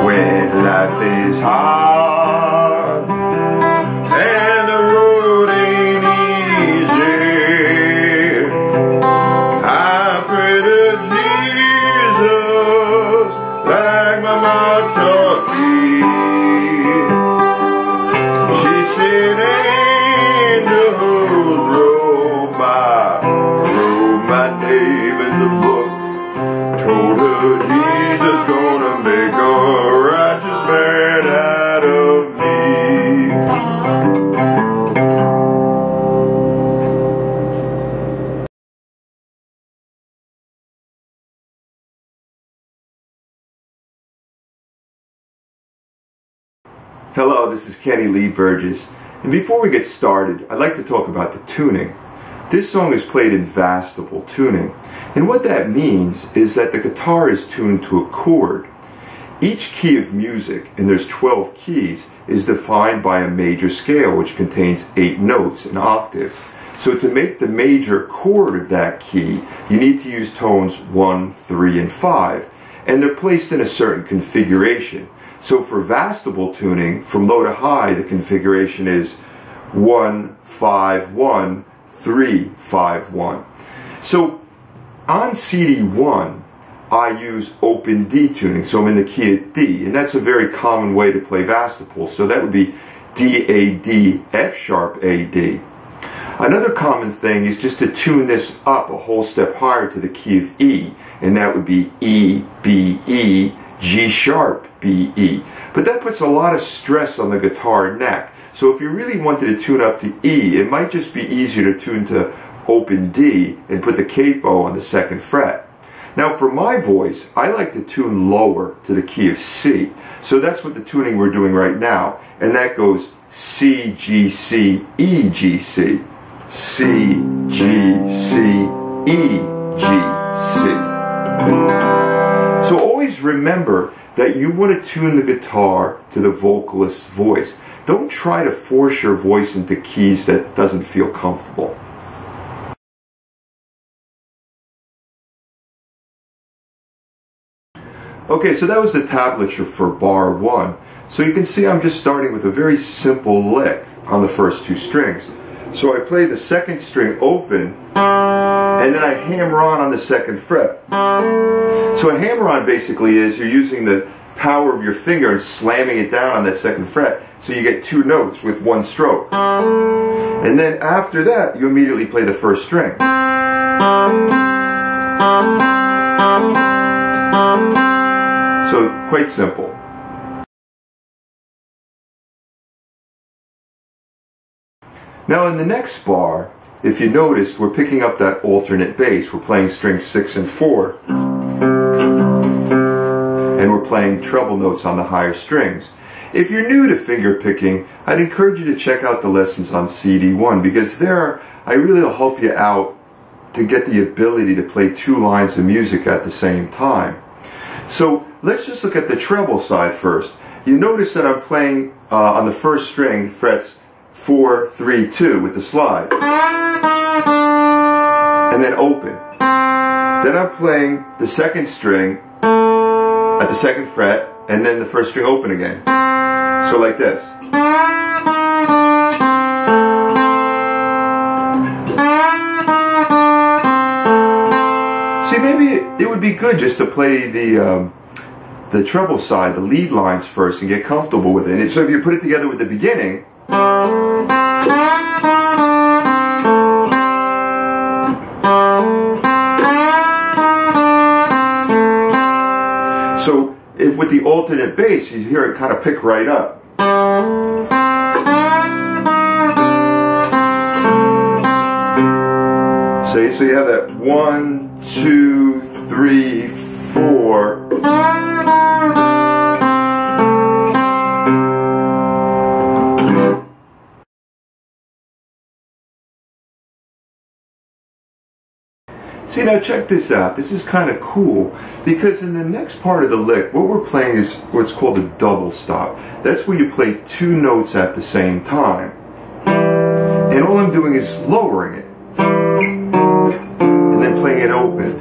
When life is hard and the road ain't easy, I pray to Jesus like my mama taught me. She said, angels wrote my name in the book. Told her Jesus gonna make a righteous man out of me. Hello, this is Kenny Lee Burgess, and before we get started, I'd like to talk about the tuning. This song is played in vastable tuning, and what that means is that the guitar is tuned to a chord. Each key of music, and there's 12 keys, is defined by a major scale which contains 8 notes, an octave. So to make the major chord of that key, you need to use tones 1, 3, and 5, and they're placed in a certain configuration. So for vastable tuning, from low to high, the configuration is 1, 5, 1, 3, 5, 1. So on CD1, I use open D tuning, so I'm in the key of D, and that's a very common way to play vastable. So that would be D, A, D, F sharp, A, D. Another common thing is just to tune this up a whole step higher to the key of E, and that would be E, B, E, G sharp, B, E. But that puts a lot of stress on the guitar neck. So if you really wanted to tune up to E, it might just be easier to tune to open D and put the capo on the 2nd fret. Now for my voice, I like to tune lower to the key of C. So that's what the tuning we're doing right now. And that goes C, G, C, E, G, C. C, G, C, E, G, C. So always remember that you want to tune the guitar to the vocalist's voice. Don't try to force your voice into keys that doesn't feel comfortable. Okay, so that was the tablature for bar 1. So you can see I'm just starting with a very simple lick on the first 2 strings. So I play the 2nd string open, and then I hammer on the 2nd fret. So a hammer on basically is you're using the power of your finger and slamming it down on that 2nd fret, so you get 2 notes with 1 stroke. And then after that, you immediately play the 1st string. So quite simple. Now in the next bar, if you noticed, we're picking up that alternate bass. We're playing strings 6 and 4. And we're playing treble notes on the higher strings. If you're new to finger picking, I'd encourage you to check out the lessons on CD1, because there I really will help you out to get the ability to play 2 lines of music at the same time. So let's just look at the treble side first. You notice that I'm playing on the 1st string frets 4, 3, 2 with the slide, and then open. Then I'm playing the 2nd string at the 2nd fret, and then the 1st string open again. So like this. See, maybe it would be good just to play the treble side, the lead lines first, and get comfortable with it. And so if you put it together with the beginning, so if with the alternate bass, you hear it kind of pick right up. See, so you have that 1, 2, 3, 4. See, now check this out. This is kind of cool, because in the next part of the lick, what we're playing is what's called a double stop. That's where you play 2 notes at the same time. I'm doing is lowering it and then playing it open.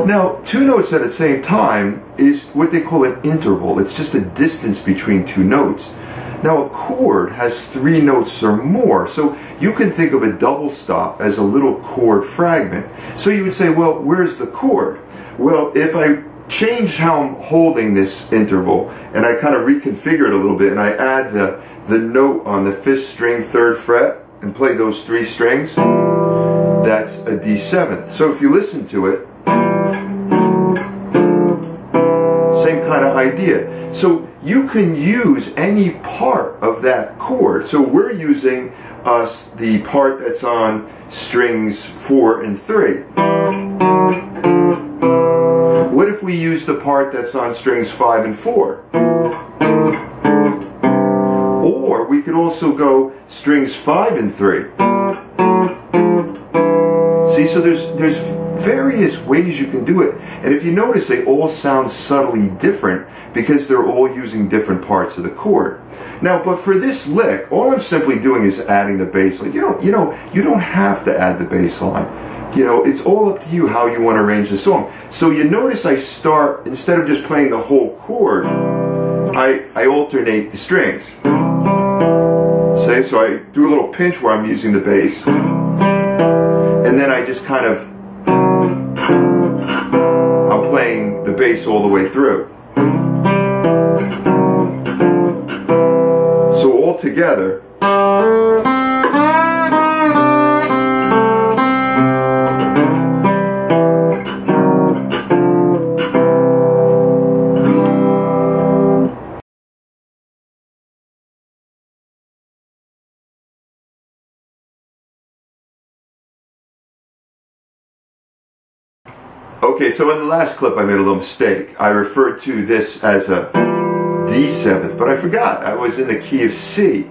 Now, two notes at the same time is what they call an interval. It's just a distance between two notes. Now, a chord has 3 notes or more, so you can think of a double stop as a little chord fragment. So you would say, well, where's the chord? Well, if I change how I'm holding this interval and I kind of reconfigure it a little bit and I add the note on the 5th string, 3rd fret and play those 3 strings, that's a D7. So if you listen to it, same kind of idea. So you can use any part of that chord. So we're using the part that's on strings 4 and 3. What if we use the part that's on strings 5 and 4? Or we could also go strings 5 and 3. See, so there's various ways you can do it. And if you notice, they all sound subtly different because they're all using different parts of the chord. Now, but for this lick, all I'm simply doing is adding the bass line. You don't have to add the bass line. It's all up to you how you want to arrange the song. So you notice I start, instead of just playing the whole chord, I alternate the strings. See, so I do a little pinch where I'm using the bass, and then I just kind of, I'm playing the bass all the way through. So all together, okay, so in the last clip I made a little mistake. I referred to this as a D7th, but I forgot I was in the key of C.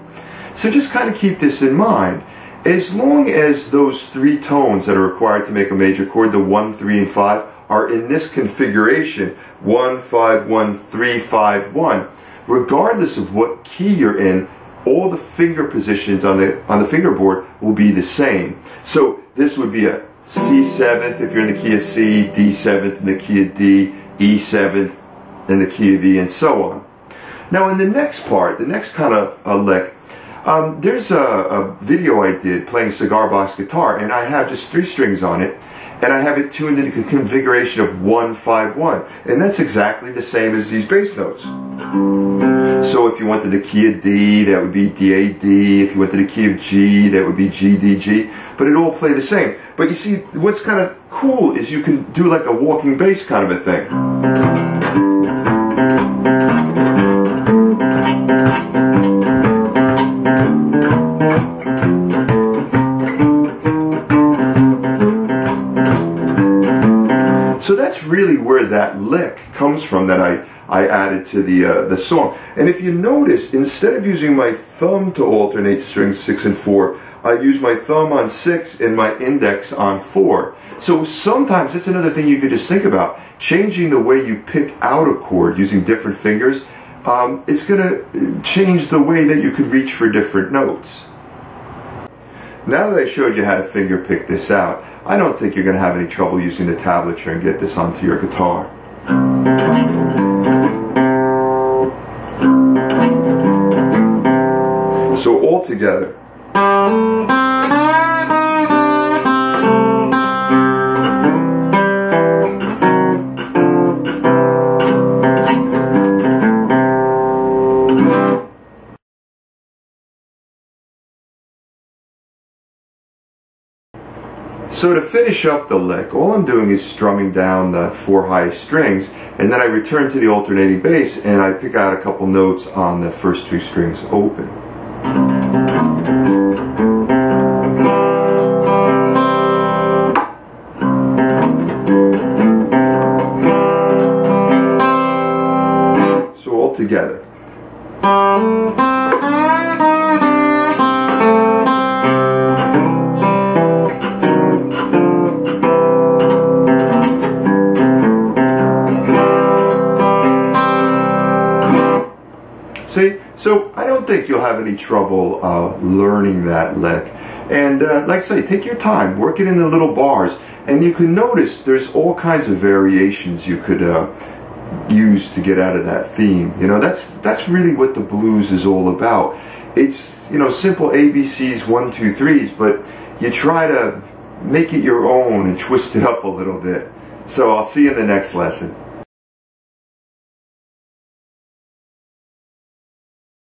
So just kind of keep this in mind. As long as those 3 tones that are required to make a major chord, the 1, 3, and 5, are in this configuration, 1, 5, 1, 3, 5, 1, regardless of what key you're in, all the finger positions on the fingerboard will be the same. So this would be a C7th if you're in the key of C, D7th in the key of D, E7th in the key of E, and so on. Now in the next part, the next kind of lick, there's a video I did playing cigar box guitar, and I have just 3 strings on it, and I have it tuned into a configuration of 1, 5, 1, and that's exactly the same as these bass notes. So if you went to the key of D, that would be D-A-D. If you went to the key of G, that would be G-D-G. But it all play the same. But you see, what's kind of cool is you can do like a walking bass kind of a thing. So that's really where that lick comes from that I added to the song. And if you notice, instead of using my thumb to alternate strings 6 and 4, I use my thumb on 6 and my index on 4. So sometimes that's another thing you could just think about. Changing the way you pick out a chord using different fingers, it's going to change the way that you could reach for different notes. Now that I showed you how to finger pick this out, I don't think you're going to have any trouble using the tablature and get this onto your guitar. So all together. So to finish up the lick, all I'm doing is strumming down the 4 highest strings, and then I return to the alternating bass and I pick out a couple notes on the first 2 strings open. So all together. See, So I don't think you'll have any trouble learning that lick. And like I say, take your time, work it in the little bars, and you can notice there's all kinds of variations you could use to get out of that theme. You know, that's really what the blues is all about. It's, you know, simple ABCs, 1, 2, 3s, but you try to make it your own and twist it up a little bit. So I'll see you in the next lesson.